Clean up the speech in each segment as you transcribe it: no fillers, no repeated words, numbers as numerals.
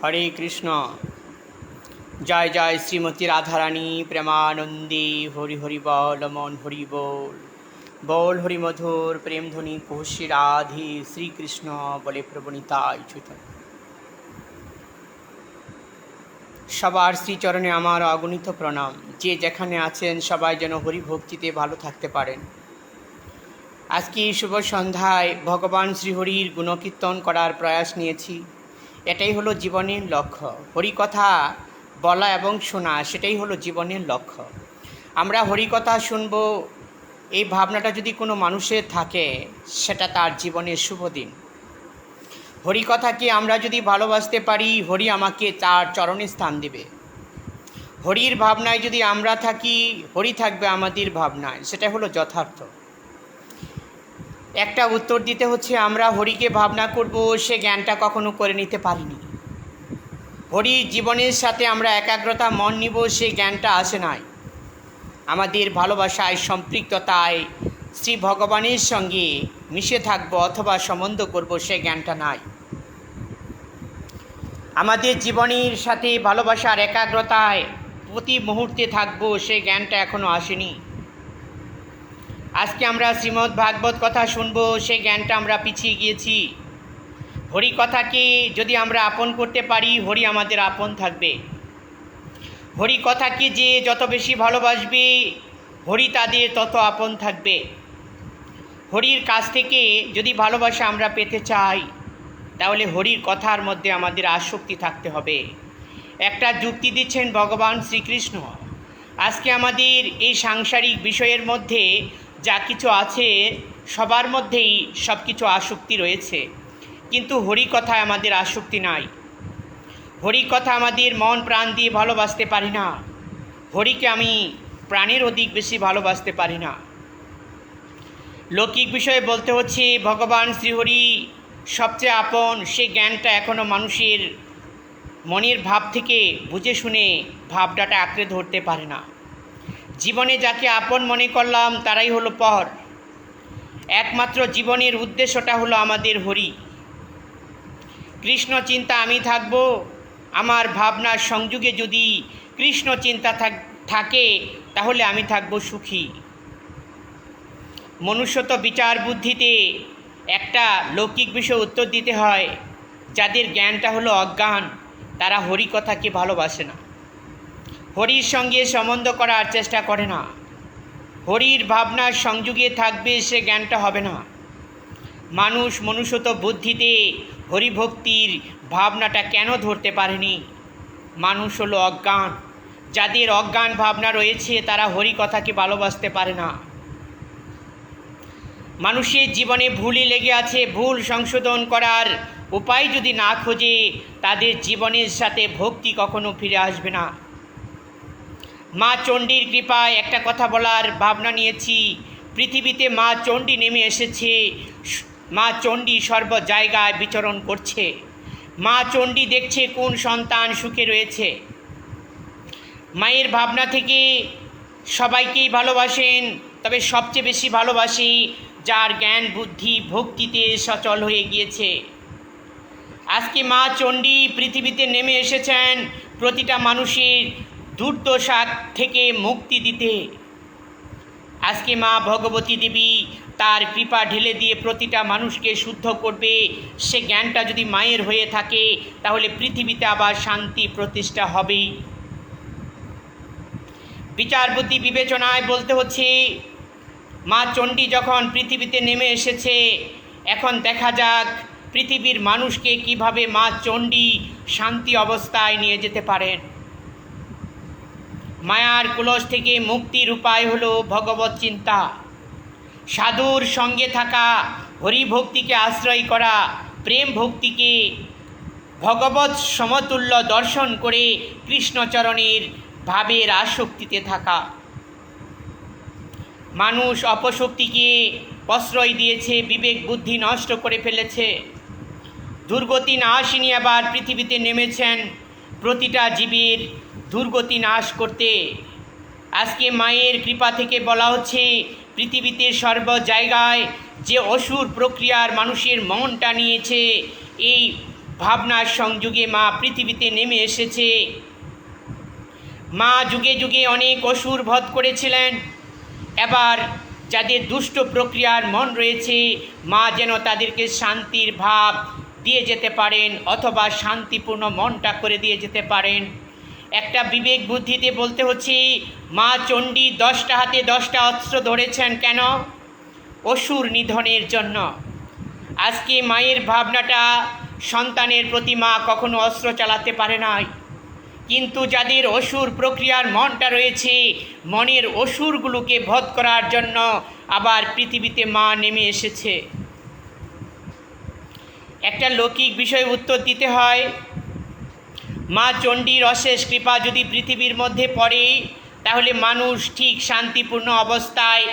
হরে কৃষ্ণ। জয় জয় শ্রীমতী রাধারানী প্রেমানন্দে। হরি হরি বল মন হরি বল। বল হরি মধুর প্রেম ধ্বনি কোশি রাধে শ্রীকৃষ্ণ বলে প্রবণিতায় চৈতন্য। সবার শ্রীচরণে আমার অগণিত প্রণাম। যে যেখানে আছেন সবাই যেন হরি ভক্তিতে ভালো থাকতে পারেন। আজকে এই শুভ সন্ধ্যায় ভগবান শ্রীহরির গুণকীর্তন করার প্রয়াস নিয়েছি। এটাই হলো জীবনের লক্ষ্য। হরিকথা বলা এবং শোনা, সেটাই হলো জীবনের লক্ষ্য। আমরা হরিকথা শুনব, এই ভাবনাটা যদি কোনো মানুষের থাকে, সেটা তার জীবনের শুভ দিন। হরিকথাকে আমরা যদি ভালোবাসতে পারি, হরি আমাকে তার চরণে স্থান দেবে। হরির ভাবনায় যদি আমরা থাকি, হরি থাকবে আমাদের ভাবনায়, সেটা হলো যথার্থ। একটা উত্তর দিতে হচ্ছে, আমরা হরিকে ভাবনা করব, সে জ্ঞানটা কখনো করে নিতে পারিনি। হরির জীবনের সাথে আমরা একাগ্রতা মন নিব, সে জ্ঞানটা আসে নাই। আমাদের ভালোবাসায় সম্পৃক্ততায় শ্রী ভগবানের সঙ্গে মিশে থাকবো অথবা সম্বন্ধ করব, সে জ্ঞানটা নাই। আমাদের জীবনের সাথে ভালোবাসার একাগ্রতায় প্রতি মুহূর্তে থাকবো, সে জ্ঞানটা এখনও আসেনি। আজকে আমরা শ্রীমদ্ ভাগবত কথা শুনবো, সেই জ্ঞানটা আমরা পিছিয়ে গিয়েছি। হরি কথাকে যদি আমরা আপন করতে পারি, হরি আমাদের আপন থাকবে। হরি কথাকে যে যত বেশি ভালোবাসবে, হরি তাদের তত আপন থাকবে। হরির কাছ থেকে যদি ভালোবাসা আমরা পেতে চাই, তাহলে হরির কথার মধ্যে আমাদের আসক্তি থাকতে হবে। একটা যুক্তি দিচ্ছেন ভগবান শ্রীকৃষ্ণ। আজকে আমাদের এই সাংসারিক বিষয়ের মধ্যে যা কিছু আছে, সবার মধ্যেই সব কিছু আসক্তি রয়েছে, কিন্তু হরি কথায় আমাদের আসক্তি নাই। হরি কথা আমাদের মন প্রাণ দিয়ে ভালোবাসতে পারি না। হরিকে আমি প্রাণের অধিক বেশি ভালোবাসতে পারি না। লৌকিক বিষয়ে বলতে হচ্ছে, ভগবান শ্রীহরি সবচেয়ে আপন, সে জ্ঞানটা এখনও মানুষের মনের ভাব থেকে বুঝে শুনে ভাবটাটা আঁকড়ে ধরতে পারে না। জীবনে যাকে আপন মনে করলাম, তারাই হলো পর। একমাত্র জীবনের উদ্দেশ্যটা হলো আমাদের হরি। কৃষ্ণ চিন্তা আমি থাকব, আমার ভাবনার সংযোগে যদি কৃষ্ণ চিন্তা থাকে, তাহলে আমি থাকব সুখী। মনুষ্যত বিচার বুদ্ধিতে একটা লৌকিক বিষয় উত্তর দিতে হয়। যাদের জ্ঞানটা হলো অজ্ঞান, তারা হরি কথাকে ভালোবাসে না, হরির সঙ্গে সম্বন্ধ করার চেষ্টা করে না। হরির ভাবনার সংযোগে থাকবে, সে জ্ঞানটা হবে না। মানুষ মনুষ্যত বুদ্ধিতে হরিভক্তির ভাবনাটা কেন ধরতে পারেনি? মানুষ হলো অজ্ঞান। যাদের অজ্ঞান ভাবনা রয়েছে, তারা হরি কথাকে ভালোবাসতে পারে না। মানুষের জীবনে ভুলই লেগে আছে। ভুল সংশোধন করার উপায় যদি না খোঁজে, তাদের জীবনের সাথে ভক্তি কখনো ফিরে আসবে না। মা চণ্ডীর কৃপায় একটা কথা বলার ভাবনা নিয়েছি। পৃথিবীতে মা চণ্ডী নেমে এসেছে। মা চণ্ডী সর্ব জায়গায় বিচরণ করছে। মা চণ্ডী দেখছে কোন সন্তান সুখে রয়েছে। মায়ের ভাবনা থেকে সবাইকেই ভালোবাসেন, তবে সবচেয়ে বেশি ভালোবাসি যার জ্ঞান বুদ্ধি ভক্তিতে সচল হয়ে গিয়েছে। আজকে মা চণ্ডী পৃথিবীতে নেমে এসেছেন প্রতিটা মানুষের দুর্দশা থেকে মুক্তি দিতে। আজকে মা ভগবতী দেবী তার কৃপা ঢেলে দিয়ে প্রতিটা মানুষকে শুদ্ধ করবে। সে জ্ঞানটা যদি মায়ের হয়ে থাকে, তাহলে পৃথিবীতে আবার শান্তি প্রতিষ্ঠা হবেই। বিচার বুদ্ধি বিবেচনায় বলতে হচ্ছে, মা চণ্ডী যখন পৃথিবীতে নেমে এসেছে, এখন দেখা যাক পৃথিবীর মানুষকে কিভাবে মা চণ্ডী শান্তি অবস্থায় নিয়ে যেতে পারেন। মায়ার কুলস থেকে মুক্তির উপায় হলো ভগবত চিন্তা, সাধুর সঙ্গে থাকা, হরিভক্তিকে আশ্রয় করা, প্রেম ভক্তিকে ভগবত সমতুল্য দর্শন করে কৃষ্ণচরণের ভাবের আসক্তিতে থাকা। মানুষ অপশক্তিকে প্রশ্রয় দিয়েছে, বিবেক বুদ্ধি নষ্ট করে ফেলেছে। দুর্গতি নাশিনী আবার পৃথিবীতে নেমেছেন প্রতিটা জীবের দুর্গতি নাশ করতে। আজকে মায়ের কৃপা থেকে বলা হচ্ছে, পৃথিবীতে সর্ব জায়গায় যে অসুর প্রক্রিয়ার মানুষের মনটা নিয়েছে, এই ভাবনার সংযোগে মা পৃথিবীতে নেমে এসেছে। মা যুগে যুগে অনেক অসুর বধ করেছিলেন। এবার যাদের দুষ্ট প্রক্রিয়ার মন রয়েছে, মা যেন তাদেরকে শান্তির ভাব দিয়ে যেতে পারেন, অথবা শান্তিপূর্ণ মনটা করে দিয়ে যেতে পারেন। একটা বিবেক বুদ্ধিতে বলতে হচ্ছে, মা চণ্ডী 10টা হাতে 10টা অস্ত্র ধরেছেন কেন? অসুর নিধনের জন্য। আজকে মায়ের ভাবনাটা সন্তানের প্রতি মা কখনো অস্ত্র চালাতে পারে নাই, কিন্তু যাদের অসুর প্রক্রিয়ার মনটা রয়েছে, মনের অসুরগুলোকে বধ করার জন্য আবার পৃথিবীতে মা নেমে এসেছে। একটা লৌকিক বিষয়ে উত্তর দিতে হয়, মা চণ্ডীর অশেষ কৃপা যদি পৃথিবীর মধ্যে পড়ে, তাহলে মানুষ ঠিক শান্তিপূর্ণ অবস্থায়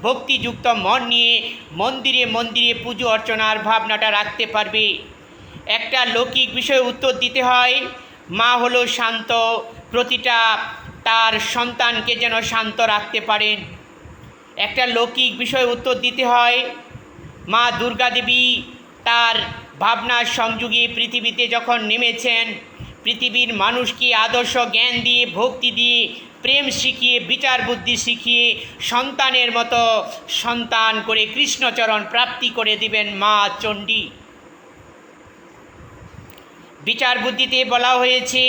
ভক্তিযুক্ত মন নিয়ে মন্দিরে মন্দিরে পুজো অর্চনার ভাবনাটা রাখতে পারবে। একটা লৌকিক বিষয়ে উত্তর দিতে হয়, মা হলো শান্ত, প্রতিটা তার সন্তানকে যেন শান্ত রাখতে পারেন। একটা লৌকিক বিষয়ে উত্তর দিতে হয়, মা দুর্গা দেবী তার ভাবনার সংযোগে পৃথিবীতে যখন নেমেছেন, পৃথিবীর মানুষকে আদর্শ জ্ঞান দিয়ে, ভক্তি দিয়ে, প্রেম শিখিয়ে, বিচার বুদ্ধি শিখিয়ে সন্তানের মতো সন্তান করে কৃষ্ণচরণ প্রাপ্তি করে দিবেন মা চণ্ডী। বিচার বুদ্ধিতে বলা হয়েছে,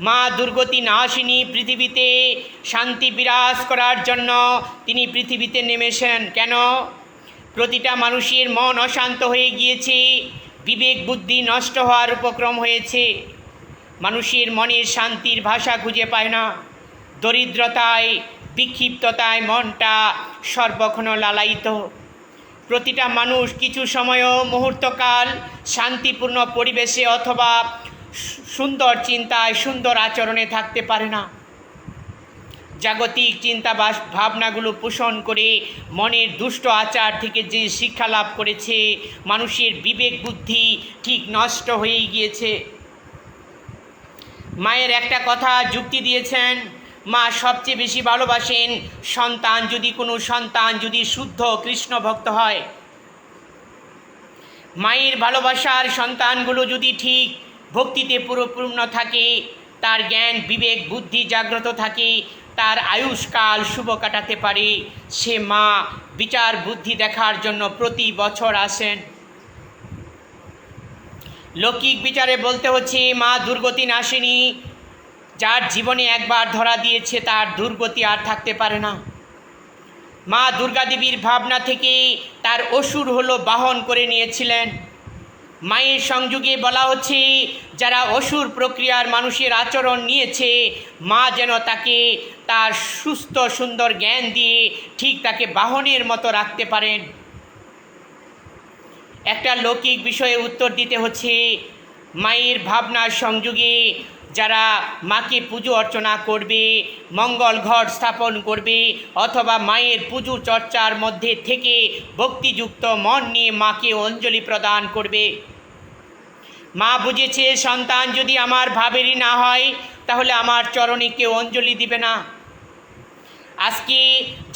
মা দুর্গতি নাশিনী পৃথিবীতে শান্তি বিরাজ করার জন্য তিনি পৃথিবীতে নেমেছেন। কেন? প্রতিটা মানুষের মন অশান্ত হয়ে গিয়েছে, বিবেক বুদ্ধি নষ্ট হওয়ার উপক্রম হয়েছে। মানুষের মনের শান্তির ভাষা খুঁজে পায় না, দরিদ্রতায়, বিক্ষিপ্ততায় মনটা সর্বক্ষণ লালায়িত। প্রতিটা মানুষ কিছু সময়ও মুহূর্তকাল শান্তিপূর্ণ পরিবেশে অথবা সুন্দর চিন্তায়, সুন্দর আচরণে থাকতে পারে না। জাগতিক চিন্তা ভাবনাগুলো পোষণ করে মনের দুষ্ট আচার থেকে যে শিক্ষা লাভ করেছে, মানুষের বিবেক বুদ্ধি ঠিক নষ্ট হয়ে গিয়েছে। মায়ের একটা কথা যুক্তি দিয়েছেন, মা সবচেয়ে বেশি ভালোবাসেন কোনো সন্তান যদি শুদ্ধ কৃষ্ণ ভক্ত হয়। মায়ের ভালোবাসার সন্তানগুলো যদি ঠিক ভক্তিতে পরিপূর্ণ থাকে, তার জ্ঞান বিবেক বুদ্ধি জাগ্রত থাকে, তার আয়ুষ্কাল শুভ কাটাতে পারে, সে মা বিচার বুদ্ধি দেখার জন্য প্রতি বছর আসেন। লৌকিক বিচারে বলতে হচ্ছে, মা দুর্গতি নাশিনী, যার জীবনে একবার ধরা দিয়েছে তার দুর্গতি আর থাকতে পারে না। মা দুর্গা দেবীর ভাবনা থেকে তার অসুর হলো বাহন করে নিয়েছিলেন। মায়ের সংযোগে বলা হচ্ছে, যারা অসুর প্রক্রিয়ার মানুষের আচরণ নিয়েছে, মা যেন তাকে তার সুস্থ সুন্দর জ্ঞান দিয়ে ঠিক তাকে বাহনের মতো রাখতে পারেন। একটা লৌকিক বিষয়ে উত্তর দিতে হচ্ছে, মায়ের ভাবনার সংযোগে যারা মাকে পুজো অর্চনা করবে, মঙ্গল ঘট স্থাপন করবে, অথবা মায়ের পুজো চর্চার মধ্যে থেকে ভক্তিযুক্ত মন নিয়ে মাকে অঞ্জলি প্রদান করবে। মা বুঝেছে, সন্তান যদি আমার ভাবেরই না হয়, তাহলে আমার চরণে কেউ অঞ্জলি দিবে না। আজকে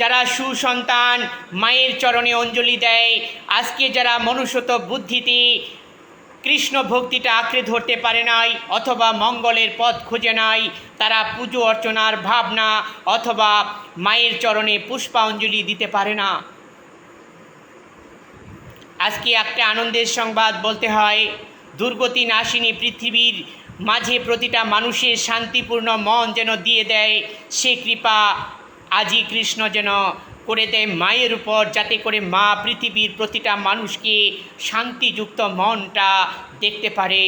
যারা সুসন্তান মায়ের চরণে অঞ্জলি দেয়, আজকে যারা মনুষ্যত বুদ্ধিতে কৃষ্ণ ভক্তিটা আঁকড়ে ধরতে পারে নাই, অথবা মঙ্গলের পথ খুঁজে নাই, তারা পুজো অর্চনার ভাবনা অথবা মায়ের চরণে পুষ্পাঞ্জলি দিতে পারে না। আজকে একটা আনন্দের সংবাদ বলতে হয়, দুর্গতি নাশিনী পৃথিবীর মাঝে প্রতিটা মানুষের শান্তিপূর্ণ মন যেন দিয়ে দেয়, সে কৃপা আজই কৃষ্ণ যেন করে দেয় মায়ের উপর, যাতে করে মা পৃথিবীর প্রতিটা মানুষকে শান্তিযুক্ত মনটা দেখতে পারে।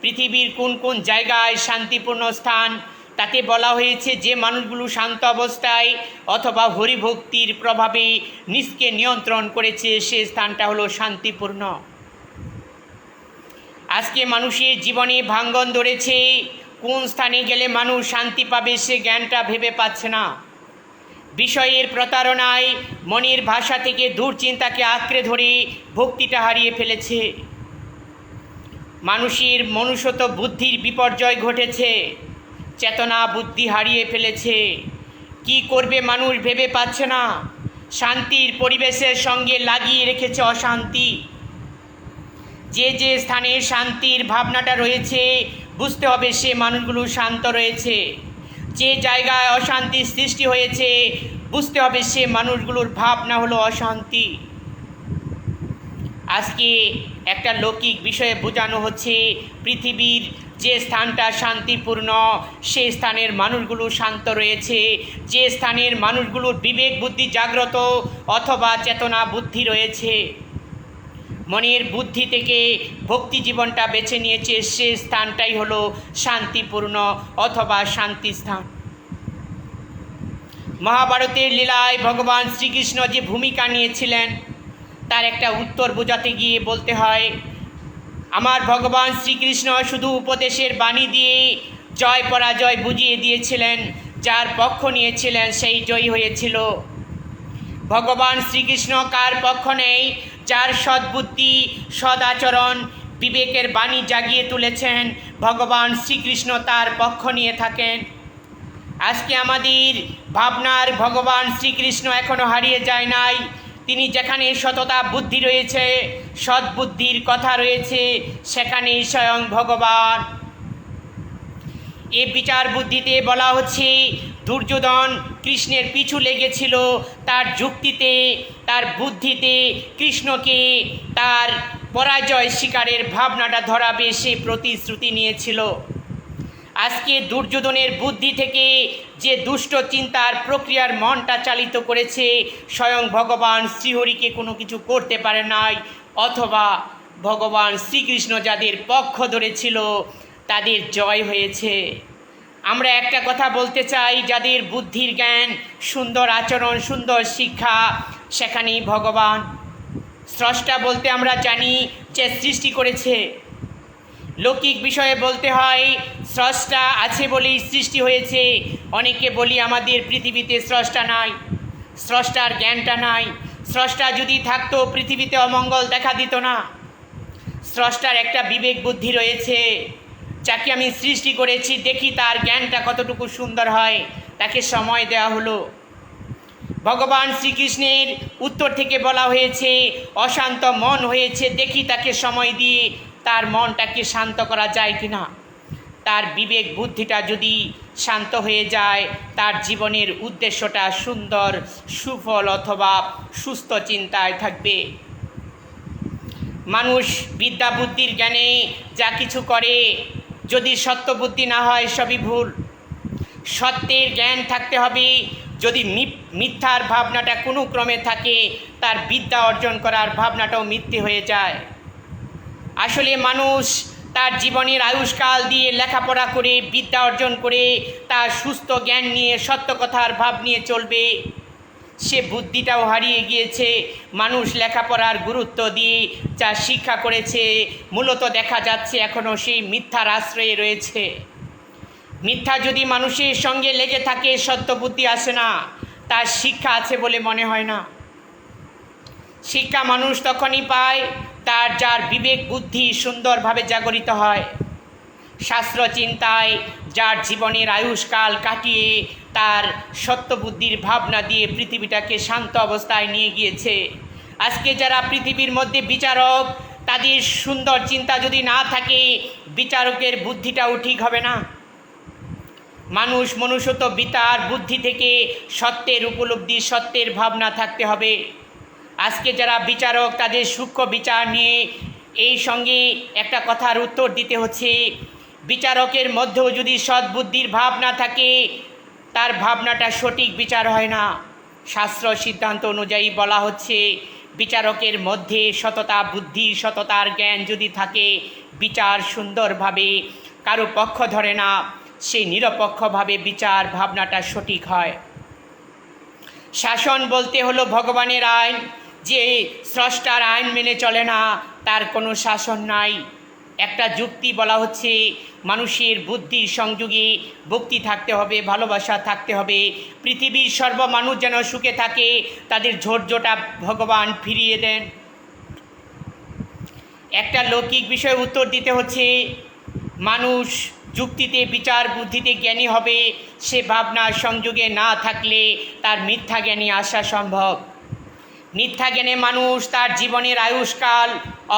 পৃথিবীর কোন কোন জায়গায় শান্তিপূর্ণ স্থান, তাতে বলা হয়েছে যে মানুষগুলো শান্ত অবস্থায় অথবা হরিভক্তির প্রভাবে নিজকে নিয়ন্ত্রণ করেছে, সে স্থানটা হলো শান্তিপূর্ণ। আজকে মানুষের জীবনে ভাঙ্গন ধরেছে, কোন স্থানে গেলে মানুষ শান্তি পাবে সে জ্ঞানটা ভেবে পাচ্ছে না। বিষয়ের প্রতারণায় মনের ভাষা থেকে দুশ্চিন্তাকে আঁকড়ে ধরে ভক্তিটা হারিয়ে ফেলেছে। মানুষের মনুষ্যত বুদ্ধির বিপর্যয় ঘটেছে, চেতনা বুদ্ধি হারিয়ে ফেলেছে। কি করবে মানুষ ভেবে পাচ্ছে না, শান্তির পরিবেশের সঙ্গে লাগিয়ে রেখেছে অশান্তি। যে যে স্থানে শান্তির ভাবনাটা রয়েছে বুঝতে হবে সে মানুষগুলো শান্ত রয়েছে। যে জায়গায় অশান্তির সৃষ্টি হয়েছে বুঝতে হবে সে মানুষগুলোর ভাবনা হলো অশান্তি। আজকে একটা লৌকিক বিষয়ে বোঝানো হচ্ছে পৃথিবীর যে স্থানটা শান্তিপূর্ণ সেই স্থানের মানুষগুলো শান্ত রয়েছে, যে স্থানের মানুষগুলোর বিবেক বুদ্ধি জাগ্রত অথবা চেতনা বুদ্ধি রয়েছে, মনের বুদ্ধি থেকে ভক্তি জীবনটা বেছে নিয়েছে, সে স্থানটাই হলো শান্তিপূর্ণ অথবা শান্তি স্থান। মহাভারতের লীলায় ভগবান শ্রীকৃষ্ণ যে ভূমিকা নিয়েছিলেন তার একটা উত্তর বোঝাতে গিয়ে বলতে হয়, আমার ভগবান শ্রীকৃষ্ণ শুধু উপদেশের বাণী দিয়ে জয় পরাজয় বুঝিয়ে দিয়েছিলেন, যার পক্ষ নিয়েছিলেন সেই জয়ী হয়েছিল। ভগবান শ্রীকৃষ্ণ কার পক্ষ নেই? যার সদ্বুদ্ধি সদাচরণ বিবেকের বাণী জাগিয়ে তুলেছেন ভগবান শ্রীকৃষ্ণ তার পক্ষ নিয়ে থাকেন। আজকে আমাদের ভাবনার ভগবান শ্রীকৃষ্ণ এখনও হারিয়ে যায় নাই। তিনি যেখানে সততা বুদ্ধি রয়েছে, সদ্বুদ্ধির কথা রয়েছে, সেখানেই স্বয়ং ভগবান। এ বিচার বুদ্ধিতে বলা হচ্ছে দুর্যোধন কৃষ্ণের পিছু লেগেছিল তার যুক্তিতে, তার বুদ্ধিতে কৃষ্ণকে তার পরাজয় শিকারের ভাবনাটা ধরাবে সে প্রতিশ্রুতি নিয়েছিল। আজকে দুর্যোধনের বুদ্ধি থেকে যে দুষ্ট চিন্তার প্রক্রিয়ার মনটা চালিত করেছে স্বয়ং ভগবান শ্রীহরিকে কোনো কিছু করতে পারে নাই, অথবা ভগবান শ্রীকৃষ্ণ যাদের পক্ষ ধরেছিল তাদের জয় হয়েছে। আমরা একটা কথা বলতে চাই, যাদের বুদ্ধির জ্ঞান, সুন্দর আচরণ, সুন্দর শিক্ষা, সেখানেই ভগবান। স্রষ্টা বলতে আমরা জানি যে সৃষ্টি করেছে। লৌকিক বিষয়ে বলতে হয় স্রষ্টা আছে বলেই সৃষ্টি হয়েছে। অনেকে বলি আমাদের পৃথিবীতে স্রষ্টা নাই, স্রষ্টার জ্ঞানটা নাই। স্রষ্টা যদি থাকতো পৃথিবীতে অমঙ্গল দেখা দিত না। স্রষ্টার একটা বিবেক বুদ্ধি রয়েছে, যাকে আমি সৃষ্টি করেছি, দেখি তার জ্ঞানটা কতটুকু সুন্দর হয়, তাকে সময় দেওয়া হলো। ভগবান শ্রীকৃষ্ণের উত্তর থেকে বলা হয়েছে অশান্ত মন হয়েছে, দেখি তাকে সময় দিয়ে তার মনটাকে শান্ত করা যায় কিনা। তার বিবেক বুদ্ধিটা যদি শান্ত হয়ে যায়, তার জীবনের উদ্দেশ্যটা সুন্দর, সুফল অথবা সুস্থ চিন্তায় থাকবে। মানুষ বিদ্যা বুদ্ধির জ্ঞানে যা কিছু করে, যদি সত্য বুদ্ধি না হয় সবই ভুল। সত্যের জ্ঞান থাকতে হবে। যদি মিথ্যার ভাবনাটা কোনো ক্রমে থাকে, তার বিদ্যা অর্জন করার ভাবনাটাও মিথ্যে হয়ে যায়। আসলে মানুষ তার জীবনের আয়ুষ্কাল দিয়ে লেখাপড়া করে, বিদ্যা অর্জন করে, তার সুস্থ জ্ঞান নিয়ে, সত্য কথার ভাব নিয়ে চলবে। সে বুদ্ধিটাও হারিয়ে গিয়েছে। মানুষ লেখাপড়ার গুরুত্ব দিয়ে যা শিক্ষা করেছে, মূলত দেখা যাচ্ছে এখনও সেই মিথ্যার আশ্রয়ে রয়েছে। মিথ্যা যদি মানুষের সঙ্গে লেগে থাকে, সত্য বুদ্ধি আসে না, তার শিক্ষা আছে বলে মনে হয় না। শিক্ষা মানুষ তখনই পায় তার যার বিবেক বুদ্ধি সুন্দরভাবে জাগরিত হয়। শাস্ত্র চিন্তায় যার জীবনের আয়ুষ্কাল কাটিয়ে তার সত্যবুদ্ধির ভাবনা দিয়ে পৃথিবীটাকে শান্ত অবস্থায় নিয়ে গিয়েছে। আজকে যারা পৃথিবীর মধ্যে বিচারক, তাদের সুন্দর চিন্তা যদি না থাকে, বিচারকের বুদ্ধিটাও ঠিক হবে না। মানুষ মনুষ্যত বিচার বুদ্ধি থেকে সত্যের উপলব্ধি, সত্যের ভাবনা থাকতে হবে। আজকে যারা বিচারক, তাদের সূক্ষ্ম বিচার নিয়ে এই সঙ্গে একটা কথার উত্তর দিতে হচ্ছে, বিচারকের মধ্যেও যদি সদ্বুদ্ধির ভাব না থাকে, তার ভাবনাটা সঠিক বিচার হয় না। শাস্ত্র সিদ্ধান্ত অনুযায়ী বলা হচ্ছে, বিচারকের মধ্যে সততা বুদ্ধি, সততার জ্ঞান যদি থাকে, বিচার সুন্দরভাবে কারো পক্ষ ধরে না, সেই নিরপেক্ষভাবে বিচার ভাবনাটা সঠিক হয়। শাসন বলতে হলো ভগবানের আইন। যে স্রষ্টার আইন মেনে চলে না, তার কোনো শাসন নাই। একটা যুক্তি বলা হচ্ছে, মানুষের বুদ্ধির সংযোগে ভক্তি থাকতে হবে, ভালোবাসা থাকতে হবে। পৃথিবীর সর্বমানুষ যেন সুখে থাকে, তাদের ঝোরঝোটা ভগবান ফিরিয়ে দেন। একটা লৌকিক বিষয়ে উত্তর দিতে হচ্ছে, মানুষ যুক্তিতে, বিচার বুদ্ধিতে জ্ঞানী হবে, সে ভাবনার সংযোগে না থাকলে তার মিথ্যা জ্ঞানী আসা সম্ভব। মিথ্যা জ্ঞানে মানুষ তার জীবনের আয়ুষ্কাল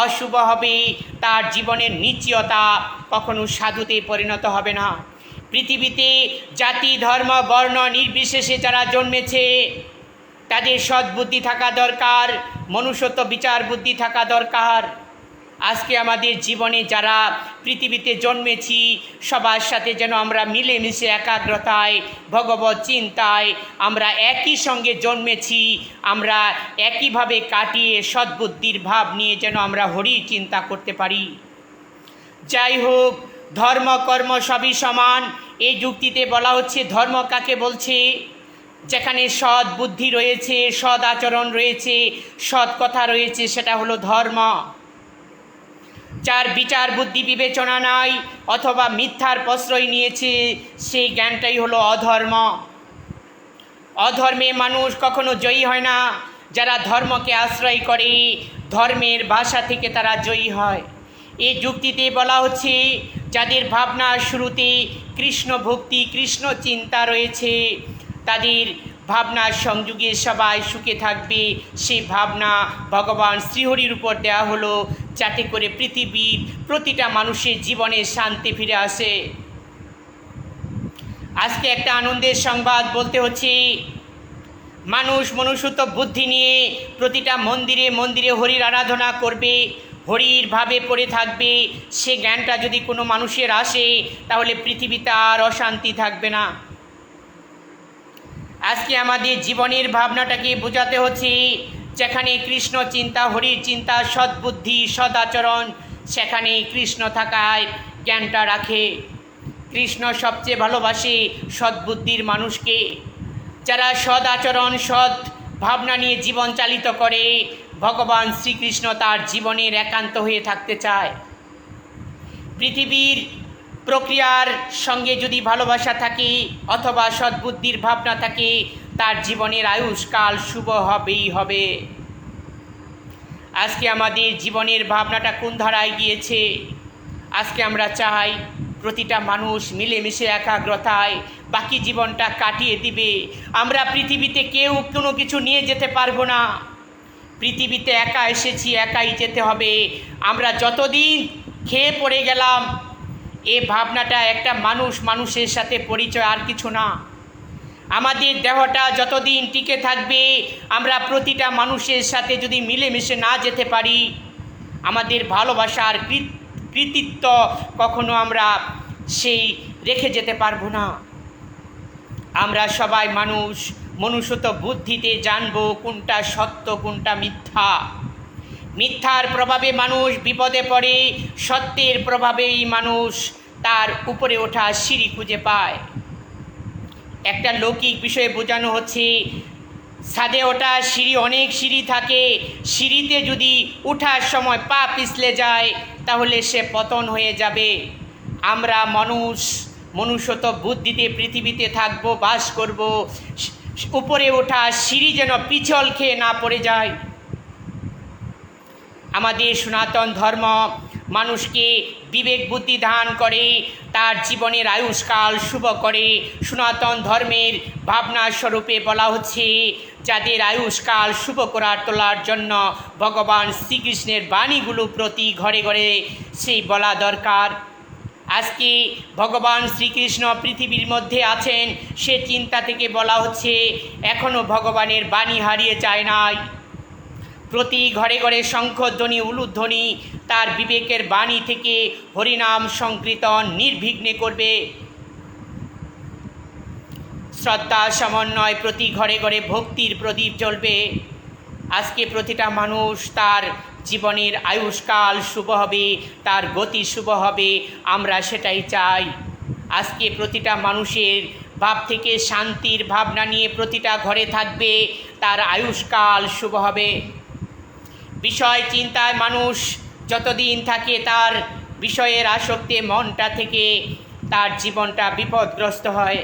অশুভ হবে, তার জীবনের নিশ্চয়তা কখনো সাধুতে পরিণত হবে না। পৃথিবীতে জাতি ধর্ম বর্ণ নির্বিশেষে যারা জন্মেছে তাদের সদ্বুদ্ধি থাকা দরকার, মনুষ্যত্ব বিচার বুদ্ধি থাকা দরকার। আজকে আমাদের জীবনে যারা পৃথিবীতে জন্মেছি সবার সাথে যেন আমরা মিলেমিশে একাগ্রতায় ভগবত চিন্তায় আমরা একই সঙ্গে জন্মেছি, আমরা একইভাবে কাটিয়ে সদ্বুদ্ধির ভাব নিয়ে যেন আমরা হরির চিন্তা করতে পারি। যাই হোক, ধর্ম কর্ম সবই সমান। এই যুক্তিতে বলা হচ্ছে ধর্ম কাকে বলছে? যেখানে সৎ বুদ্ধি রয়েছে, সৎ আচরণ রয়েছে, সৎ কথা রয়েছে, সেটা হলো ধর্ম। যার বিচার বুদ্ধি বিবেচনা নাই অথবা মিথ্যার প্রশ্রয় নিয়েছে, সেই জ্ঞানটাই হলো অধর্ম। অধর্মে মানুষ কখনো জয়ী হয় না। যারা ধর্মকে আশ্রয় করে ধর্মের ভাষা থেকে তারা জয়ী হয়। এই যুক্তিতে বলা হচ্ছে যাদের ভাবনার শুরুতে কৃষ্ণ ভক্তি কৃষ্ণ চিন্তা রয়েছে তাদের ভাবনার সংযোগে সবাই সুখে থাকবে। সেই ভাবনা ভগবান শ্রীহরির উপর দেওয়া হলো যাতে করে পৃথিবীর প্রতিটা মানুষের জীবনে শান্তি ফিরে আসে। আজকে একটা আনন্দের সংবাদ বলতে হচ্ছে, মানুষ মনুষ্যত্ব বুদ্ধি নিয়ে প্রতিটা মন্দিরে মন্দিরে হরির আরাধনা করবে, হরির ভাবে পড়ে থাকবে। সে জ্ঞানটা যদি কোনো মানুষের আসে তাহলে পৃথিবীতে আর অশান্তি থাকবে না। আজকে আমাদের জীবনের ভাবনাটাকে বোঝাতে হচ্ছে যেখানে কৃষ্ণ চিন্তা হরির চিন্তা সদ্বুদ্ধি সদাচরণ সেখানে কৃষ্ণ থাকায় জ্ঞানটা রাখে। কৃষ্ণ সবচেয়ে ভালোবাসে সদ্বুদ্ধির মানুষকে। যারা সদ আচরণ সৎ ভাবনা নিয়ে জীবন চালিত করে ভগবান শ্রীকৃষ্ণ তার জীবনের একান্ত হয়ে থাকতে চায়। পৃথিবীর প্রক্রিয়ার সঙ্গে যদি ভালোবাসা থাকে অথবা সদ্বুদ্ধির ভাবনা থাকে তার জীবনের আয়ুষ্কাল শুভ হবেই হবে। আজকে আমাদের জীবনের ভাবনাটা কোন ধারায় গিয়েছে? আজকে আমরা চাই প্রতিটা মানুষ মিলেমিশে একাগ্রতায় বাকি জীবনটা কাটিয়ে দিবে। আমরা পৃথিবীতে কেউ কোনো কিছু নিয়ে যেতে পারবো না। পৃথিবীতে একা এসেছি, একাই যেতে হবে। আমরা যতদিন খেয়ে পড়ে গেলাম এ ভাবনাটা একটা মানুষের সাথে পরিচয়, আর কিছু না। আমাদের দেহটা যতদিন টিকে থাকবে আমরা প্রতিটা মানুষের সাথে যদি মিলেমিশে না যেতে পারি আমাদের ভালোবাসার কৃতিত্ব কখনো আমরা সেই রেখে যেতে পারবো না। আমরা সবাই মানুষ, মনুষ্যত্ব বুদ্ধিতে জানবো কোনটা সত্য কোনটা মিথ্যা। মিথ্যার প্রভাবে মানুষ বিপদে পড়ে, সত্যের প্রভাবেই মানুষ তার উপরে ওঠা সিঁড়ি খুঁজে পায়। একটা লৌকিক বিষয়ে বোঝানো হচ্ছে ছাদে ওঠা সিঁড়ি, অনেক সিঁড়ি থাকে, সিঁড়িতে যদি ওঠার সময় পা পিছলে যায় তাহলে সে পতন হয়ে যাবে। আমরা মনুষ্যত্ব বুদ্ধিতে পৃথিবীতে থাকবো, বাস করব, উপরে ওঠা সিঁড়ি যেন পিছল খেয়ে না পড়ে যায়। আমাদের সনাতন ধর্ম মানুষকে বিবেক বুদ্ধি দান করে, তার জীবনের আয়ুষ্কাল শুভ করে। সনাতন ধর্মের ভাবনা স্বরূপে বলা হচ্ছে যাদের আয়ুষ্কাল শুভ তোলার জন্য ভগবান শ্রীকৃষ্ণের বাণীগুলো প্রতি ঘরে ঘরে সেই বলা দরকার। আজকে ভগবান শ্রীকৃষ্ণ পৃথিবীর মধ্যে আছেন, সে চিন্তা থেকে বলা হচ্ছে এখনও ভগবানের বাণী হারিয়ে যায় নাই। প্রতি ঘরে ঘরে শঙ্খধ্বনি উলুধ্বনি তার বিবেকের বাণী থেকে হরিনাম সংকীর্তন নির্বিঘ্নে করবে। শ্রদ্ধা সমন্বয় প্রতি ঘরে ঘরে ভক্তির প্রদীপ জ্বলবে। আজকে প্রতিটা মানুষ তার জীবনের আয়ুষ্কাল শুভ হবে, তার গতি শুভ হবে, আমরা সেটাই চাই। আজকে প্রতিটা মানুষের ভাব থেকে শান্তির ভাবনা নিয়ে প্রতিটা ঘরে থাকবে, তার আয়ুষ্কাল শুভ হবে। বিষয় চিন্তায় মানুষ যতদিন থাকে তার বিষয়ের আসক্তি মনটা থেকে তার জীবনটা বিপদগ্রস্ত হয়।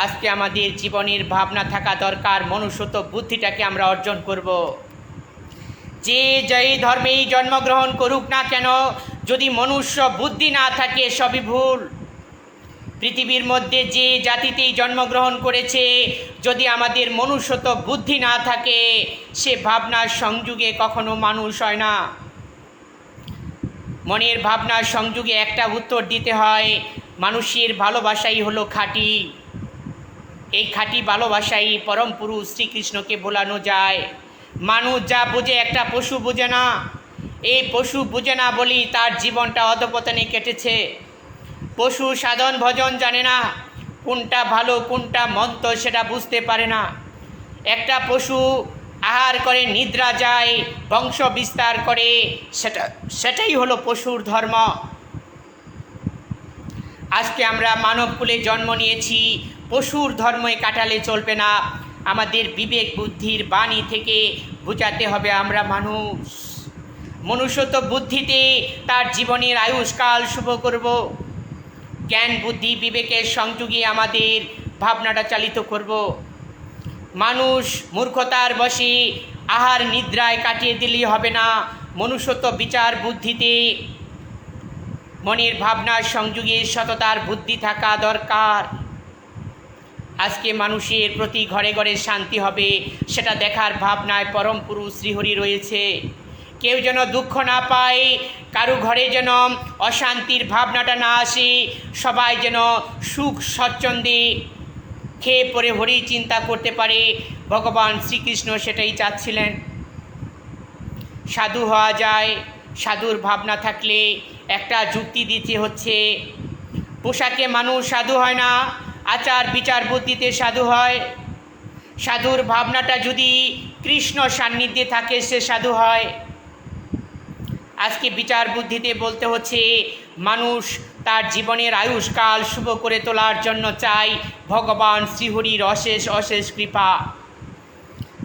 আজকে আমাদের জীবনের ভাবনা থাকা দরকার, মনুষ্যত্ব বুদ্ধিটাকে আমরা অর্জন করব। যে যেই ধর্মেই জন্মগ্রহণ করুক না কেন, যদি মনুষ্য বুদ্ধি না থাকে সবই ভুল। পৃথিবীর মধ্যে যে জাতিতেই জন্মগ্রহণ করেছে, যদি আমাদের মনুষ্যত্ব বুদ্ধি না থাকে, সে ভাবনার সংযোগে কখনো মানুষ হয় না। মনের ভাবনার সংযোগে একটা উত্তর দিতে হয়, মানুষের ভালোবাসাই হলো খাঁটি। এই খাঁটি ভালোবাসাই পরম পুরুষ শ্রীকৃষ্ণকে বোলানো যায়। মানুষ যা বোঝে একটা পশু বোঝে না। এই পশু বোঝে না বলেই তার জীবনটা অধপতনে কেটেছে। পশু সাধন ভজন জানে না, কোনটা ভালো কোনটা মন্দ সেটা বুঝতে পারে না। একটা পশু আহার করে নিদ্রা যায়, বংশ বিস্তার করে, সেটাই হলো পশুর ধর্ম। আজকে আমরা মানবকুলে জন্ম নিয়েছি, পশুর ধর্মে কাটালে চলবে না। আমাদের বিবেক বুদ্ধির বাণী থেকে বোঝাতে হবে আমরা মানুষ। মনুষ্যত্ব বুদ্ধিতে তার জীবনের আয়ুষ্কাল শুভ করব। জ্ঞান বুদ্ধি বিবেকের সংযোগে আমাদের ভাবনাটা চালিত করব। মানুষ মূর্খতার বশে আহার নিদ্রায় কাটিয়ে দিলেই হবে না। মনুষ্যত্ব বিচার বুদ্ধিতে মনের ভাবনার সংযোগে সততার বুদ্ধি থাকা দরকার। আজকে মানুষের প্রতি ঘরে ঘরে শান্তি হবে, সেটা দেখার ভাবনায় পরম পুরুষ শ্রীহরি রয়েছে। কেউ যেন দুঃখ না পায়, কারো ঘরে যেন অশান্তির ভাবনাটা না আসে, সবাই যেন সুখ স্বচ্ছন্দে খেয়ে পরে হরি চিন্তা করতে পারে। ভগবান শ্রীকৃষ্ণ সেটাই চাচ্ছিলেন। সাধু হওয়া যায়, সাধুর ভাবনা থাকলে একটা যুক্তি দিতে হচ্ছে। পোশাকে মানুষ সাধু হয় না, আচার বিচার বুদ্ধিতে সাধু হয়। সাধুর ভাবনাটা যদি কৃষ্ণ সান্নিধ্যে থাকে সে সাধু হয়। আজকে বিচার বুদ্ধিতে বলতে হচ্ছে মানুষ তার জীবনের আয়ুষ্কাল শুভ করে তোলার জন্য চাই ভগবান শ্রীহরির অশেষ অশেষ কৃপা।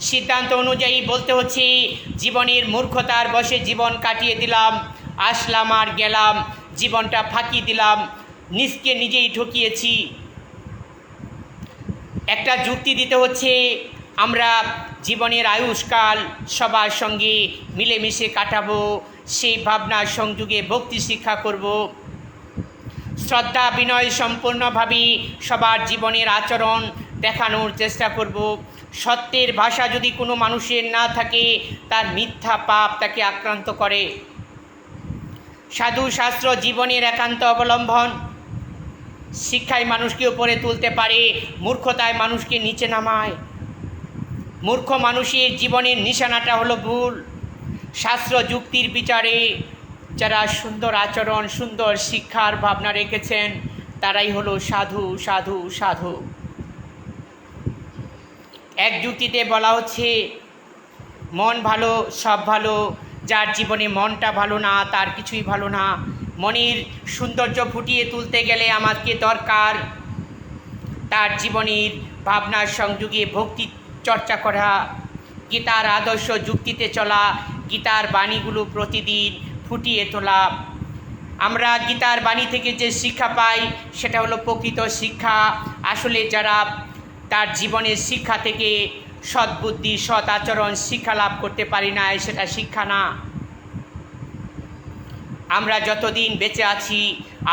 সিদ্ধান্ত অনুযায়ী বলতে হচ্ছে জীবনের মূর্খতার বশে জীবন কাটিয়ে দিলাম, আসলাম আর গেলাম, জীবনটা ফাঁকি দিলাম, নিজকে নিজেই ঠকিয়েছি। একটা যুক্তি দিতে হচ্ছে আমরা জীবনের আয়ুষ্কাল সবার সঙ্গে মিলেমিশে কাটাবো, সেই ভাবনার সংযোগে ভক্তি শিক্ষা করব। শ্রদ্ধা বিনয় সম্পূর্ণভাবে সবার জীবনের আচরণ দেখানোর চেষ্টা করব। সত্যের ভাষা যদি কোনো মানুষের না থাকে, তার মিথ্যা পাপ তাকে আক্রান্ত করে। সাধু শাস্ত্র জীবনের একান্ত অবলম্বন। শিক্ষায় মানুষকে উপরে তুলতে পারে, মূর্খতায় মানুষকে নিচে নামায়। মূর্খ মানুষের জীবনের নিশানাটা হলো ভুল। শাস্ত্র যুক্তির বিচারে যারা সুন্দর আচরণ সুন্দর শিক্ষার ভাবনা রেখেছেন, তারাই হলো সাধু সাধু সাধু। এক যুক্তিতে বলা হচ্ছে মন ভালো সব ভালো, যার জীবনে মনটা ভালো না তার কিছুই ভালো না। মনের সৌন্দর্য ফুটিয়ে তুলতে গেলে আমাকে দরকার তার জীবনের ভাবনার সংযোগে ভক্তি চর্চা করা, গীতার আদর্শ যুক্তিতে চলা, গীতার বাণীগুলো প্রতিদিন ফুটিয়ে তোলা। আমরা গীতার বাণী থেকে যে শিক্ষা পাই সেটা হলো প্রকৃত শিক্ষা। আসলে যারা তার জীবনের শিক্ষা থেকে সদ্বুদ্ধি সৎ আচরণ শিক্ষা লাভ করতে পারি না, সেটা শিক্ষা না। আমরা যতদিন বেঁচে আছি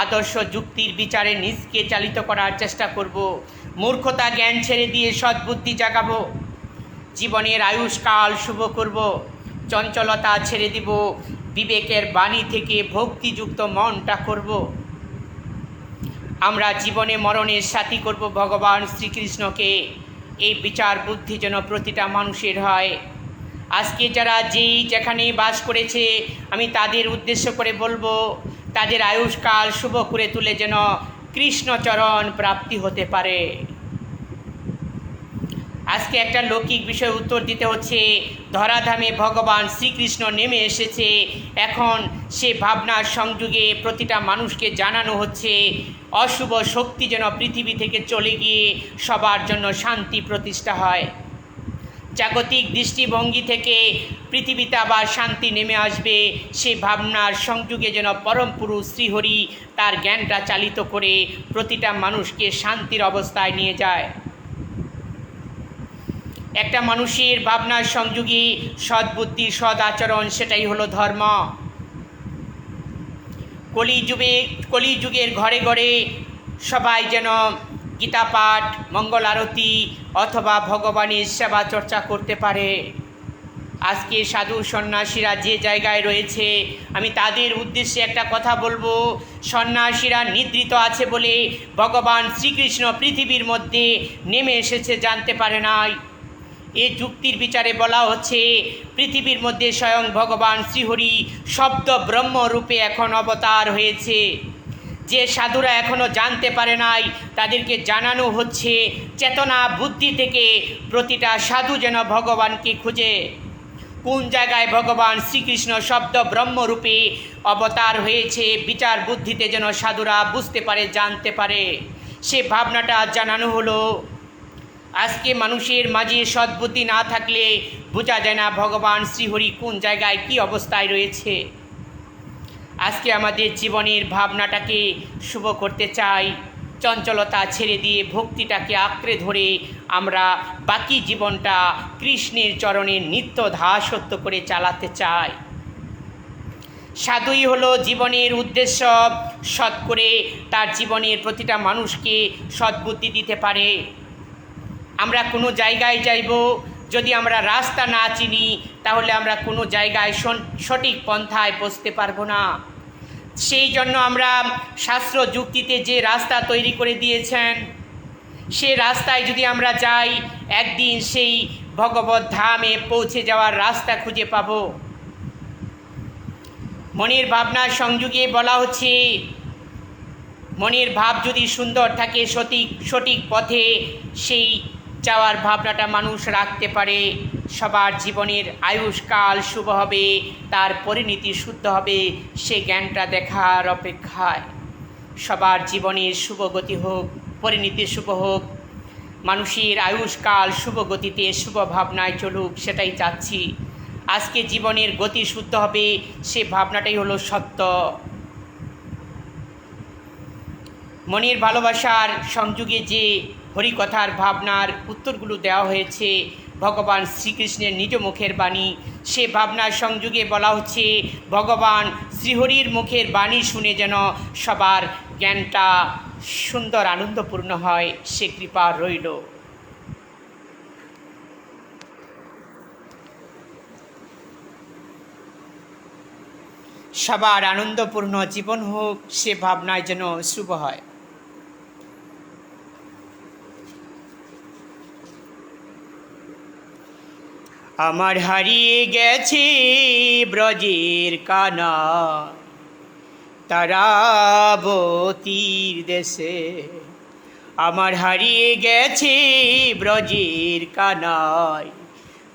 আদর্শ যুক্তির বিচারে নিজকে চালিত করার চেষ্টা করব। মূর্খতা জ্ঞান ছেড়ে দিয়ে সদ্বুদ্ধি জাগাবো, জীবনের আয়ুষ্কাল শুভ করব, চঞ্চলতা ছেড়ে দিব, বিবেকের বাণী থেকে ভক্তিযুক্ত মনটা করব। আমরা জীবনে মরণের সাথী করব ভগবান শ্রীকৃষ্ণকে। এই বিচার বুদ্ধি যেন প্রতিটা মানুষের হয়। আজকে যারা যেই যেখানে বাস করেছে আমি তাদের উদ্দেশ্য করে বলবো, তাদের আয়ুষ্কাল শুভ করে তুলে যেন কৃষ্ণচরণ প্রাপ্তি হতে পারে। আজকে একটা লৌকিক বিষয় উত্তর দিতে হচ্ছে, ধরাধামে ভগবান শ্রীকৃষ্ণ নেমে এসেছে। এখন সে ভাবনার সংযোগে প্রতিটা মানুষকে জানানো হচ্ছে অশুভ শক্তি যেন পৃথিবী থেকে চলে গিয়ে সবার জন্য শান্তি প্রতিষ্ঠা হয়। জাগতিক দৃষ্টিভঙ্গি থেকে পৃথিবীতে আবার শান্তি নেমে আসবে। সেই ভাবনার সংযোগে যেন পরম পুরুষ শ্রীহরি তার জ্ঞানটা চালিত করে প্রতিটা মানুষকে শান্তির অবস্থায় নিয়ে যায়। একটা মানুষের ভাবনার সংযোগে সদ্বুদ্ধি সদ আচরণ, সেটাই হলো ধর্ম। কলিযুগের ঘরে ঘরে সবাই যেন গীতা পাঠ, মঙ্গল আরতি অথবা ভগবানের সেবা চর্চা করতে পারে। আজকে সাধু সন্ন্যাসীরা যে জায়গায় রয়েছে, আমি তাদের উদ্দেশ্যে একটা কথা বলবো। সন্ন্যাসীরা নিদ্রিত আছে বলে ভগবান শ্রীকৃষ্ণ পৃথিবীর মধ্যে নেমে এসেছে জানতে পারে নাই। এই যুক্তির বিচারে বলা হচ্ছে পৃথিবীর মধ্যে স্বয়ং ভগবান শ্রীহরি শব্দ ব্রহ্ম রূপে এখন অবতার হয়েছে। যে সাধুরা এখনও জানতে পারে নাই তাদেরকে জানানো হচ্ছে চেতনা বুদ্ধি থেকে প্রতিটা সাধু যেন ভগবানকে খুঁজে। কোন জায়গায় ভগবান শ্রীকৃষ্ণ শব্দ ব্রহ্মরূপে অবতার হয়েছে বিচার বুদ্ধিতে যেন সাধুরা বুঝতে পারে, জানতে পারে, সে ভাবনাটা জানানো হলো। আজকে মানুষের মাঝে সদ্বুদ্ধি না থাকলে বোঝা যায় না ভগবান শ্রীহরি কোন জায়গায় কী অবস্থায় রয়েছে। আজকে আমাদের জীবনের ভাবনাটাকে শুভ করতে চাই, চঞ্চলতা ছেড়ে দিয়ে ভক্তিটাকে আঁকড়ে ধরে আমরা বাকি জীবনটা কৃষ্ণের চরণে নিত্য দাসত্ব করে চালাতে চাই। সাধুই হলো জীবনের উদ্দেশ্য, সৎ করে তার জীবনের প্রতিটা মানুষকে সদ্বুদ্ধি দিতে পারে। আমরা কোনো জায়গায় যাইব, যদি আমরা রাস্তা না চিনি তাহলে আমরা কোনো জায়গায় সঠিক পন্থায় পৌঁছতে পারবো না। সেই জন্য আমরা শাস্ত্র যুক্তিতে যে রাস্তা তৈরি করে দিয়েছেন সে রাস্তায় যদি আমরা যাই, একদিন সেই ভগবত ধামে পৌঁছে যাওয়ার রাস্তা খুঁজে পাব। মনের ভাবনার সংযোগে বলা হচ্ছে মনের ভাব যদি সুন্দর থাকে, সঠিক পথে সেই যাওয়ার ভাবনাটা মানুষ রাখতে পারে, সবার জীবনের আয়ুষ্কাল শুভ হবে, তার পরিণতি শুদ্ধ হবে, সে জ্ঞানটা দেখার অপেক্ষায়। সবার জীবনের শুভ গতি হোক, পরিণতি শুভ হোক, মানুষের আয়ুষ্কাল শুভ গতিতে শুভ ভাবনায় চলুক, সেটাই চাচ্ছি। আজকে জীবনের গতি শুদ্ধ হবে, সে ভাবনাটাই হলো সত্য। মনের ভালোবাসার সংযোগে যে হরিকথার ভাবনার উত্তরগুলো দেওয়া হয়েছে ভগবান শ্রীকৃষ্ণের নিজ মুখের বাণী, সে ভাবনার সংযোগে বলা হচ্ছে ভগবান শ্রীহরির মুখের বাণী শুনে যেন সবার জ্ঞানটা সুন্দর আনন্দপূর্ণ হয়, সে কৃপা রইল। সবার আনন্দপূর্ণ জীবন হোক, সে ভাবনায় যেন শুভ হয়। আমার হারিয়ে গেছে ব্রজের কানা তারাবতীর দেশে, আমার হারিয়ে গেছে ব্রজের কানায়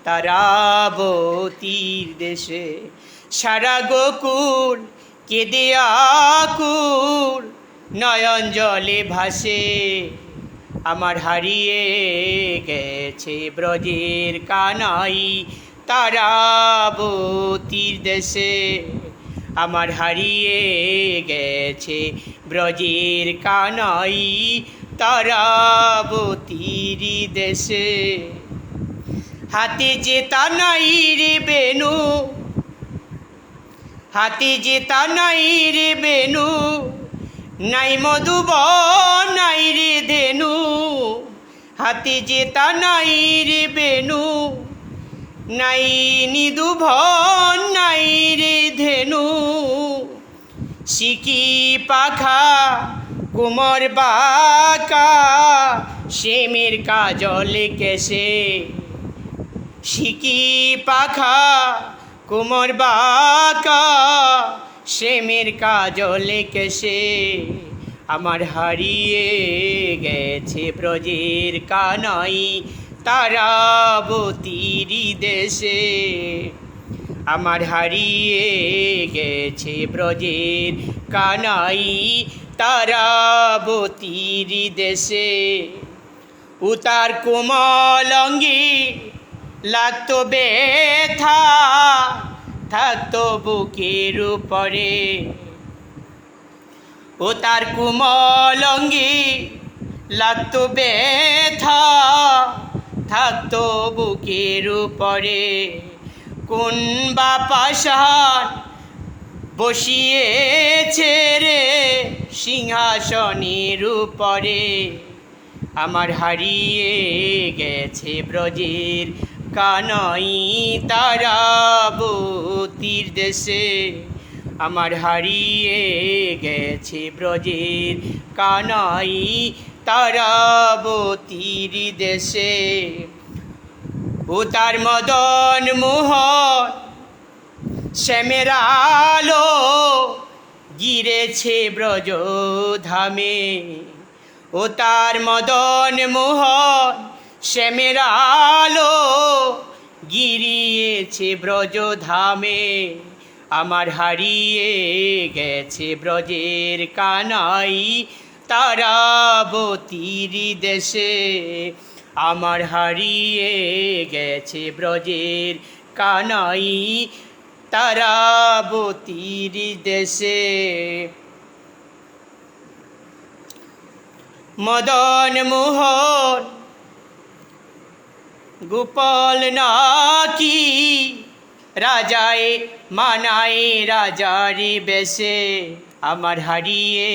তারাবতীর দেশে। সারা গোকুল কেঁদে আকুল নয়ন জলে ভাসে, আমার হারিয়ে গেছে ব্রজের কানাই তারাবতীর দেশে, আমার হারিয়ে গেছে ব্রজের কানাই তারাবতীর দেশে। হাতে যে তানাই রে বেনু, হাতে যে তানাই রে বেনু, নাই মধুবন নাই রে ধেনু, হাতে যে তানাই রে বেনু, নাই নিধুবন নাই রে ধেনু। সিকি পাখা কোমর বাঁকা শ্যামের কাজল কেশে, সিকি পাখা কোমর বাঁকা শ্যামের কাজল কেশে, আমার হারিয়ে গেছে ব্রজের কানাই তারাবতীর দেশে, আমার হারিয়ে গেছে ব্রজের কানাই তারাবতীর দেশে। উতার কোমল অঙ্গি লাগতো ব্যথা, থাকতো বুকের উপরে, ও তার কোমল অঙ্গি লাগতো ব্যথা, থাকতো বুকের উপরে। কোন বা পাষাণ বসিয়েছে রে সিংহাসনের উপরে, আমার হারিয়ে গেছে ব্রজের কানাই তারাবতীর দেশে, আমার হারিয়ে গেছে ব্রজের কানাই তারাবতীর দেশে। ও তার মদন মোহন শ্যামের আলো গিরেছে ব্রজ ধামে, ও তার মদন মোহন শ্যামের আলো গিরিয়েছে ব্রজ ধামে, আমার হারিয়ে গেছে ব্রজের কানাই তারাবতীর দেশে, আমার হারিয়ে গেছে ব্রজের কানাই তারাবতীর দেশে। মদন মোহন গোপাল নাকি রাজায় মানায় রাজারি বেশে, আমার হারিয়ে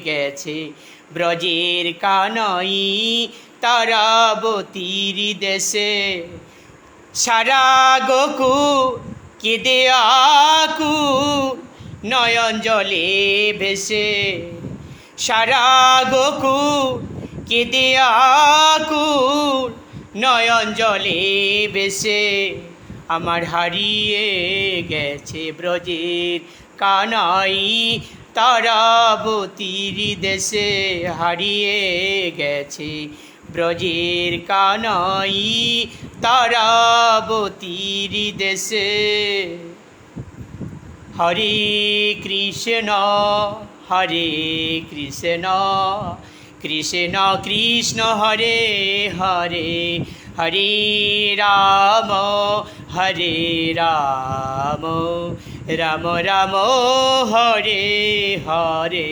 গেছে ব্রজের কানাই তারাবতীর দেশে। সারা গোকুল কেঁদে আকুল নয়ন জলে ভেসে, সারা গোকুল কেঁদে আকুল নয়ন জলে ভেসে, আমার হারিয়ে গেছে ব্রজের কানাই তারাবতীর দেশে, হারিয়ে গেছে ব্রজের কানাই তারাবতীর দেশে। হরে কৃষ্ণ হরে কৃষ্ণ কৃষ্ণ কৃষ্ণ হরে হরে, হরে রাম হরে রাম রাম রাম হরে হরে।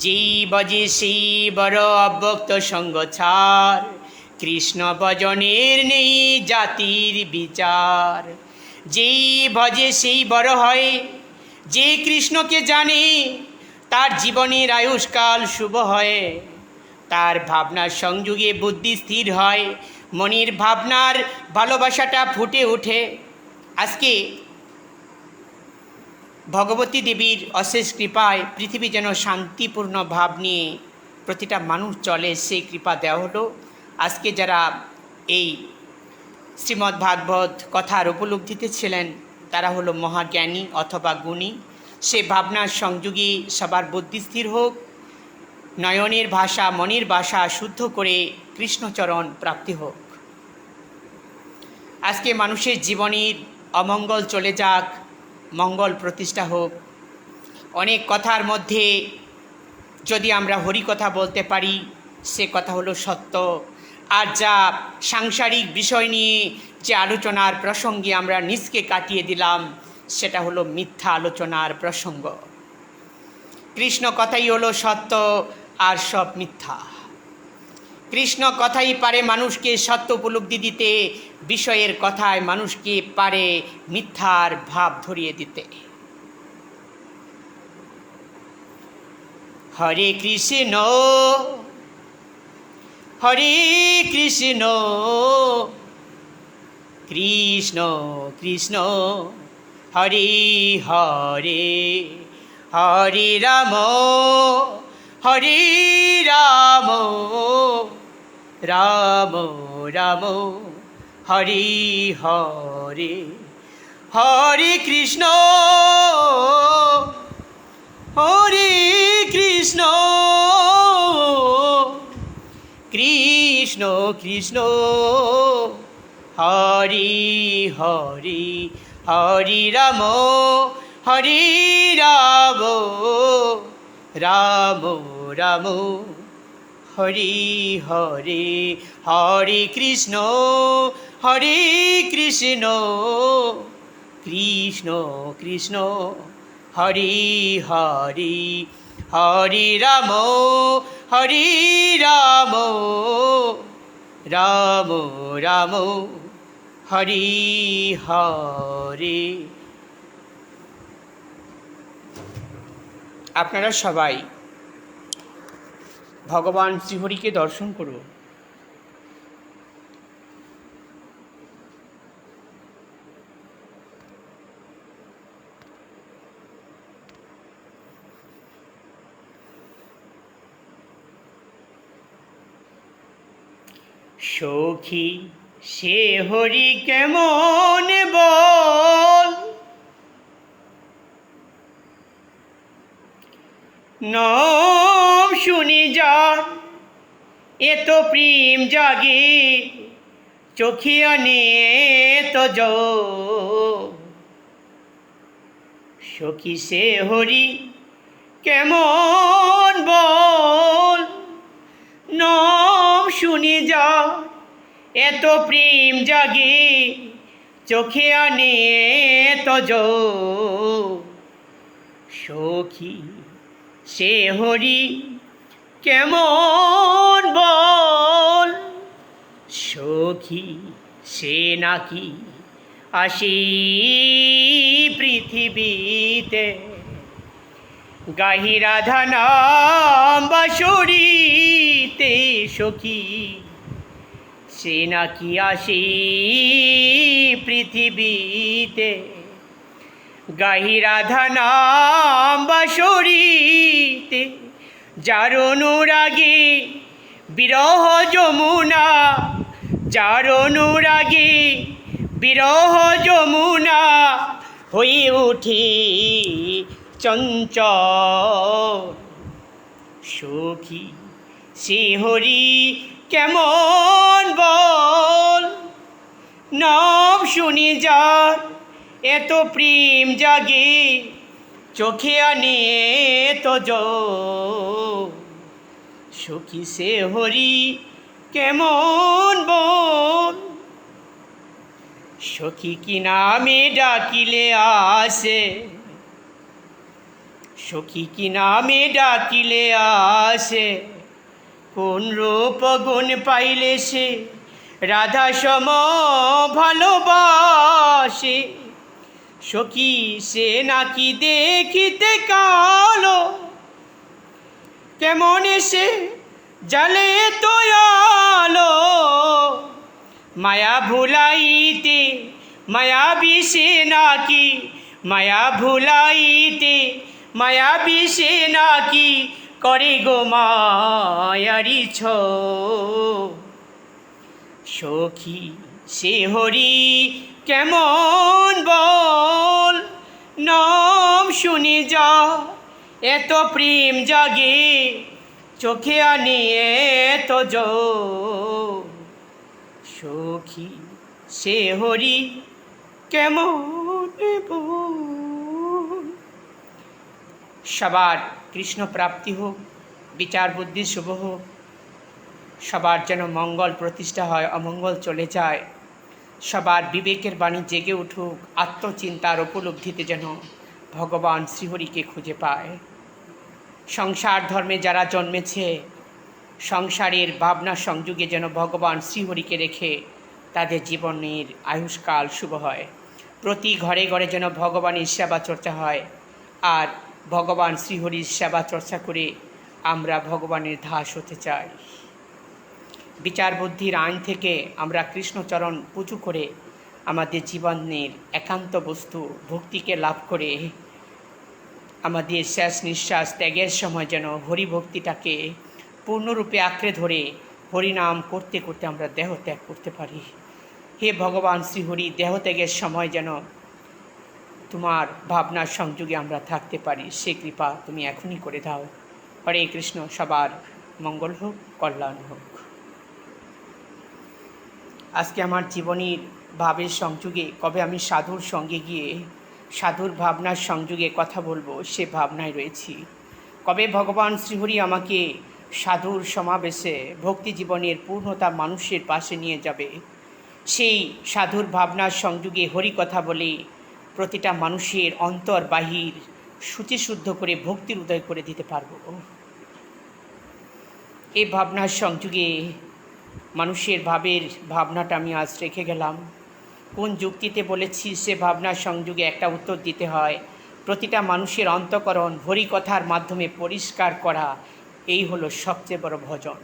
যেই বজে সেই বড় অব্যক্ত সঙ্গ ছাড়, কৃষ্ণ ভজনের নেই জাতির বিচার। যেই ভজে সেই বড় হয়, যে কৃষ্ণকে জানে তার জীবনের আয়ুষ্কাল শুভ হয়, তার ভাবনার সংযোগে বুদ্ধি স্থির হয়, মনের ভাবনার ভালোবাসাটা ফুটে ওঠে। আজকে ভগবতী দেবীর অশেষ কৃপায় পৃথিবী যেন শান্তিপূর্ণ ভাব নিয়ে প্রতিটা মানুষ চলে, সেই কৃপা দেওয়া হলো। আজকে যারা এই শ্রীমদ্ ভাগবত কথার উপলব্ধিতে ছিলেন তারা হলো মহাজ্ঞানী অথবা গুণী। সে ভাবনার সংযোগী সবার বুদ্ধি স্থির হোক, নয়নের ভাষা মনের ভাষা শুদ্ধ করে কৃষ্ণচরণ প্রাপ্তি হোক। আজকে মানুষের জীবনের অমঙ্গল চলে যাক, মঙ্গল প্রতিষ্ঠা হোক। অনেক কথার মধ্যে যদি আমরা হরি কথা বলতে পারি সে কথা হলো সত্য। আর যা সাংসারিক বিষয় নিয়ে যে আলোচনার প্রসঙ্গে আমরা নিজকে কাটিয়ে দিলাম সেটা হলো মিথ্যা আলোচনার প্রসঙ্গ। কৃষ্ণ কথাই হলো সত্য আর সব মিথ্যা। কৃষ্ণ কথাই পারে মানুষকে সত্য উপলব্ধি দিতে, বিষয়ের কথায় মানুষকে পারে মিথ্যার ভাব ধরিয়ে দিতে। হরে কৃষ্ণ হরে কৃষ্ণ কৃষ্ণ কৃষ্ণ হরে হরে, হরে রাম হরে রাম রাম রাম হরে হরে, হরে কৃষ্ণ হরে কৃষ্ণ কৃষ্ণ কৃষ্ণ হরে হরে, হরে রাম হরে রাম রাম রাম হরে হরে, হরে কৃষ্ণ কৃষ্ণ কৃষ্ণ হরে হরে, হরে রাম রাম রাম হরি হরে। আপনারা সবাই ভগবান শ্রীহরিকে দর্শন করুন। সখী সে হরি কেমন বল, নাম শুনি যার এত প্রেম জাগে, চোখে আনে তো সখী সে হরি কেমন বল, নাম শুনি যার এত প্রেম জাগে, চোখে আনে তো সখী সে হরি কেমন বল, সখী সে নাকি আসি পৃথিবীতে, গাহি রাধা নাম বাঁশরীতে, সখী সে নাকি আসি পৃথিবীতে, গাহি রাধা নাম বাঁশরীতে, যার অনুরাগে বিরহ যমুনা, যার অনুরাগে বিরহ যমুনা হয়ে ওঠে চঞ্চল, সখী সে হরি কেমন বল, নাম শুনি যার এত প্রেম জাগে, চোখে আনে তো সখী সে হরি কেমন বল, সখী কি নামে ডাকিলে আসে, সখী কি নামে ডাকিলে আসে, কোন রূপ গুণ পাইলে সে রাধা সম ভালোবাসে, সখী সে নাকি দেখিতে কালো, কেমন এসে জালে তো আলো, মায়া ভুলাইতে মায়া বিষে নাকি, মায়া ভুলাইতে মায়া বিষে নাকি, করে গো মায়ারি সখী সে হরি কেমন বল, নাম শুনি যা এত প্রেম জাগে, চোখে আনে তো সখী সে হরি কেমন বল। সবার কৃষ্ণ প্রাপ্তি হোক, বিচার বুদ্ধি শুভ হোক, সবার যেন মঙ্গল প্রতিষ্ঠা হয়, অমঙ্গল চলে যায়, সবার বিবেকের বাণী জেগে উঠুক, আত্মচিন্তার উপলব্ধিতে যেন ভগবান শ্রীহরিকে খুঁজে পায়। সংসার ধর্মে যারা জন্মেছে, সংসারের ভাবনা সংযোগে যেন ভগবান শ্রীহরিকে রেখে তাদের জীবনের আয়ুষ্কাল শুভ হয়। প্রতি ঘরে ঘরে যেন ভগবানের সেবা চর্চা হয়, আর ভগবান শ্রীহরির সেবা চর্চা করে আমরা ভগবানের দাস হতে চাই। বিচার বুদ্ধির আইন থেকে আমরা কৃষ্ণচরণ পুজো করে আমাদের জীবনের একান্ত বস্তু ভক্তিকে লাভ করে আমাদের শেষ নিঃশ্বাস ত্যাগের সময় যেন হরিভক্তিটাকে পূর্ণরূপে আঁকড়ে ধরে হরিনাম করতে করতে আমরা দেহ ত্যাগ করতে পারি। হে ভগবান শ্রীহরি, দেহ ত্যাগের সময় যেন তোমার ভাবনার সংযোগে আমরা থাকতে পারি, সে কৃপা তুমি এখনই করে দাও। হরে কৃষ্ণ। সবার মঙ্গল হোক, কল্যাণ হোক। আজকে আমার জীবনের ভাবের সংযোগে কবে আমি সাধুর সঙ্গে গিয়ে সাধুর ভাবনার সংযোগে কথা বলবো, সে ভাবনায় রয়েছি। কবে ভগবান শ্রীহরি আমাকে সাধুর সমাবেশে ভক্তি জীবনের পূর্ণতা মানুষের পাশে নিয়ে যাবে, সেই সাধুর ভাবনার সংযোগে হরি কথা বলে প্রতিটা মানুষের অন্তর বাহির শুচিশুদ্ধ করে ভক্তির উদয় করে দিতে পারবো। এই ভাবনার সংযোগে মানুষের ভাবের ভাবনাটা আমি আজ রেখে গেলাম। কোন যুক্তিতে বলেছি সে ভাবনার সংযোগে একটা উত্তর দিতে হয়। প্রতিটা মানুষের অন্তঃকরণ হরিকথার মাধ্যমে পরিষ্কার করা, এই হলো সবচেয়ে বড় ভজন।